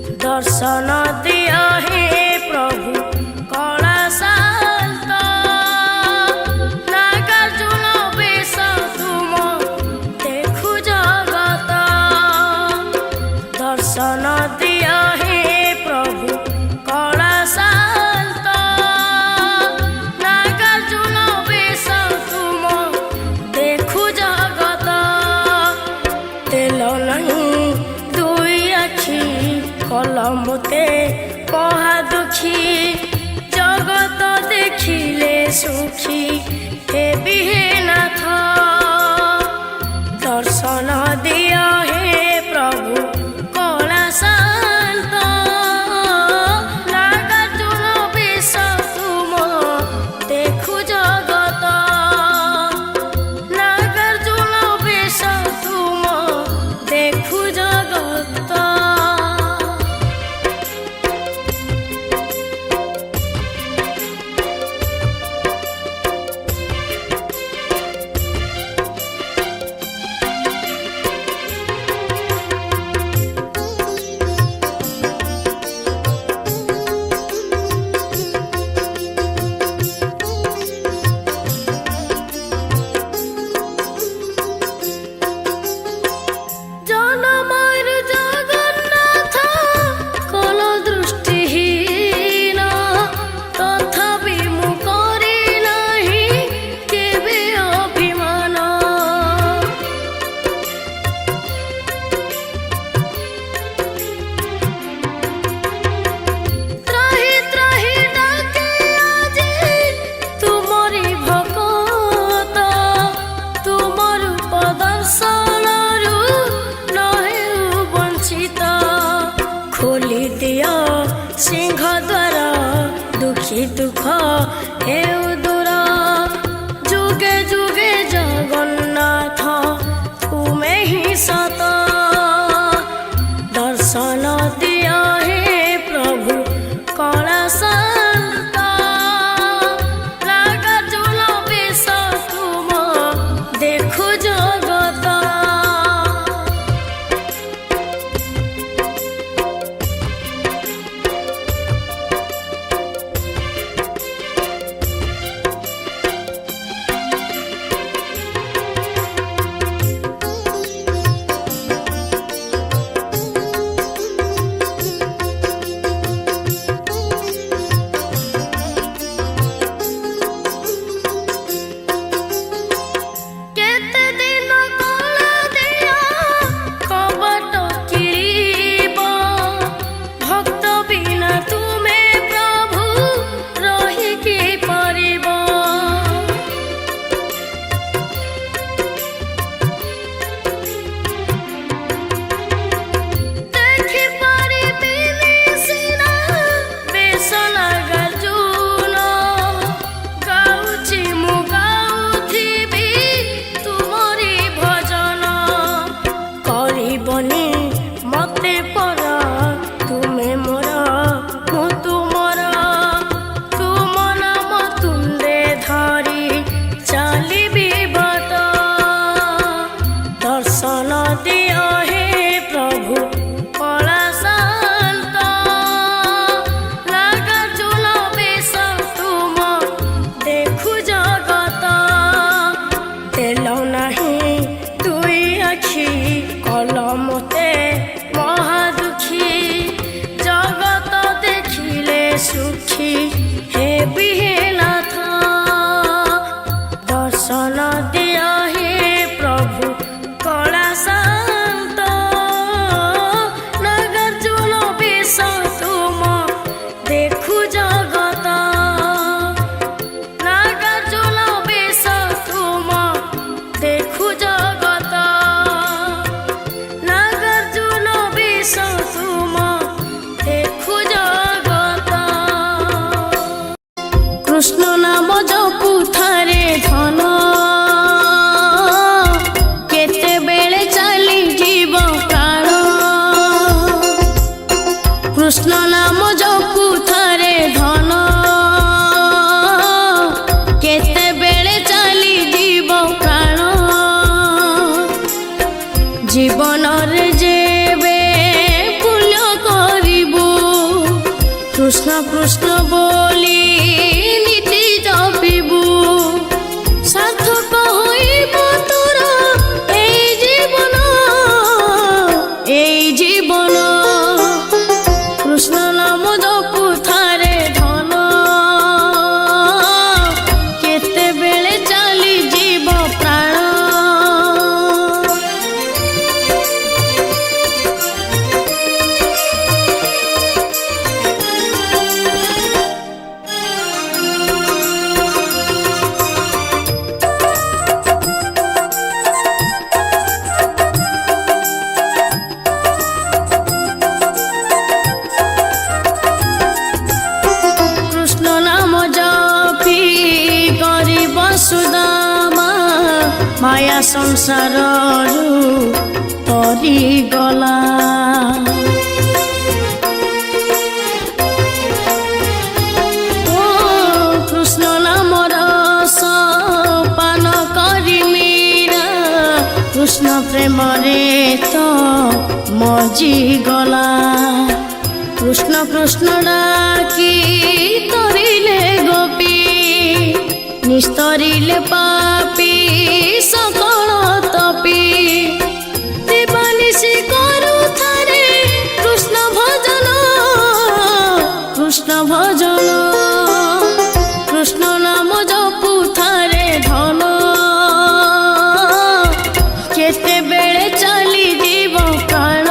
दर्शन दिया हे प्रभु कला शांत नागार्जुन बेश तुम देखु जगत दर्शन दिया हे प्रभु कला शांत नागार्जुन बेश तुम देखु जगत तेल नहीं दुई आखि कलमुते कहा दुखी जगत देखिले सुखी हे नाथ दर्शन दिया हे प्रभु कला शांत नागार्जुन बेश तुम देखु जगत नागार्जुन बेश तुम देखु जगत खोली दिया सिंह द्वार दुखी दुख हे दूर जुगे जुगे जगन्नाथ तुमे ही सत दर्शन दिया हे प्रभु कला शांत नागार्जुन बेश तुम देखु जगत मते पर तुमे मोर मु तुमर तुम नाम तुंदे धरी चलिबी बट दर्शन दिया हे प्रभु कला शांत नागार्जुन बेश तुम देखु जगत तेल नहीं दुई आखि कलमुते महादुखी जगत देखिले सुखी हे नाथ दर्शन दिया हे प्रभु कला शांत नागार्जुन बेश तुम देखु जगत नागार्जुन बेश तुम देखु जगत नागार्जुन बेश तुम देखु जगत कृष्ण नाम जपु थारे धन केते बेले चली जीव प्राण कृष्ण नाम जपु थारे धन केते बेले चली जीव प्राण जीवन रे जेबे पुण्य करी কৃষ্ণ বলি নীতি জপিবু সার্থক হইব তোর এই জীবন কৃষ্ণ নাম জপু থারে ধন কেতেবেলে চালি জীব প্রাণ सुदामा माया संसार तरी गला ओ कृष्ण नाम रस पान करी मीरा कृष्ण प्रेम रे तो मजी गला कृष्ण कृष्ण डाकी तरिले गोपी निस्तरिले पापी सकल तपी दिवानिशी करू थारे कृष्ण भजन कृष्ण नाम जपू थारे धन केते बेले चली जीव प्राण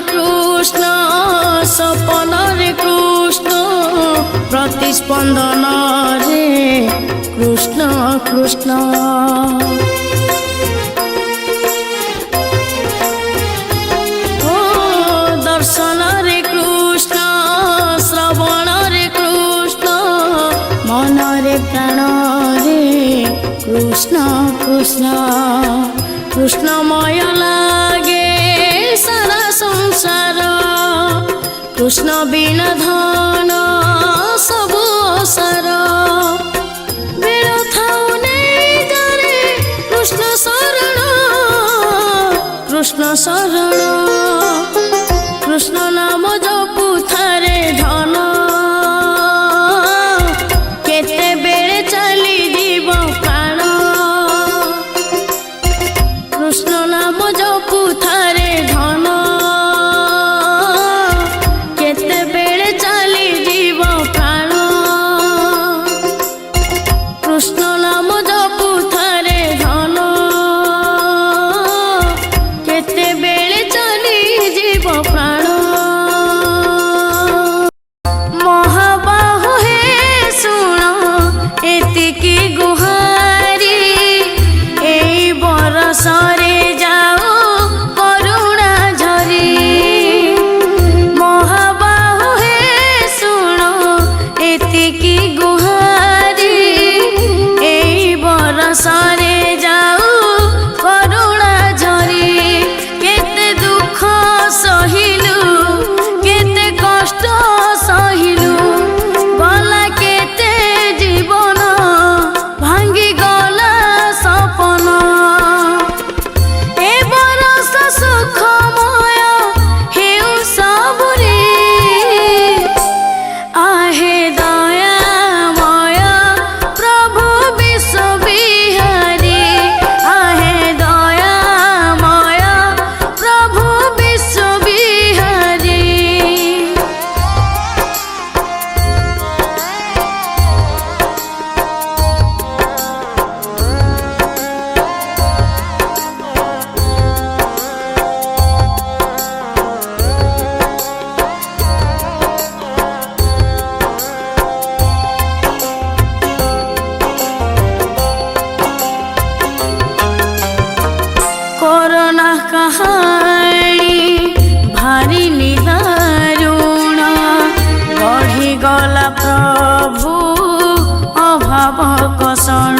कृष्ण सपन रे कृष्ण प्रतिस्पंदन रे कृष्ण कृष्ण ओ दर्शन रे कृष्ण श्रवण रे कृष्ण मन रे प्राण रे कृष्ण कृष्ण कृष्णमय लागे सारा संसार कृष्ण बिना धन सबु असार बेल थाउ नहीं जारे कृष्ण शरण कृष्ण नाम जपू थारे धन केते बेले चली जीव प्राण कृष्ण नाम जपू थारे धन केते बेले चली जीव प्राण कृष्ण नाम जपू थारे धन केते बेले चली जीव प्राण महाबाहु हे सुण एतिकी गुहारी एई बरसरे जाओ करुणा झरी महाबाहु हे सुण एतिकी गुहारी एई बरसरे जाओ करुणा झरी केते दुख सहिलु केते कष्ट सहिलु गला केते जीवन भांगी गला सपन ए बरस सुखमय हेउ सबुरे आहे दयामय प्रभु विश्व बिहारी आहे दयामय प्रभु विश्व बिहारी कोरोना कहानी भारी निदारुण बढ़ी गला प्रभु अभाव कषण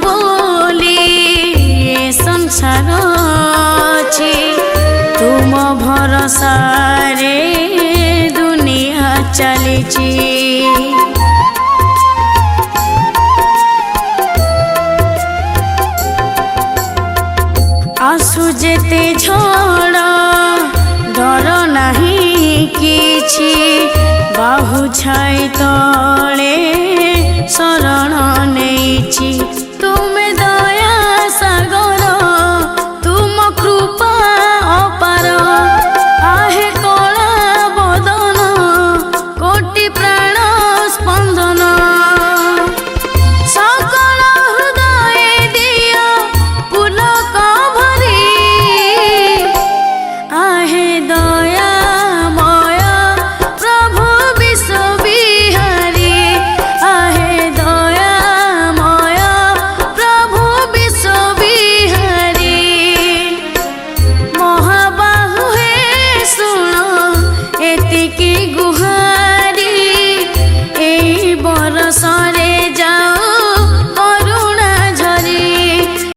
ବୋଲି ସଂସାର ଅଛି ତୁମ ଭରସାରେ ଦୁନିଆ ଚାଲିଛି। आसु जेते झड़ डर नहीं किछि बाहु छाई तो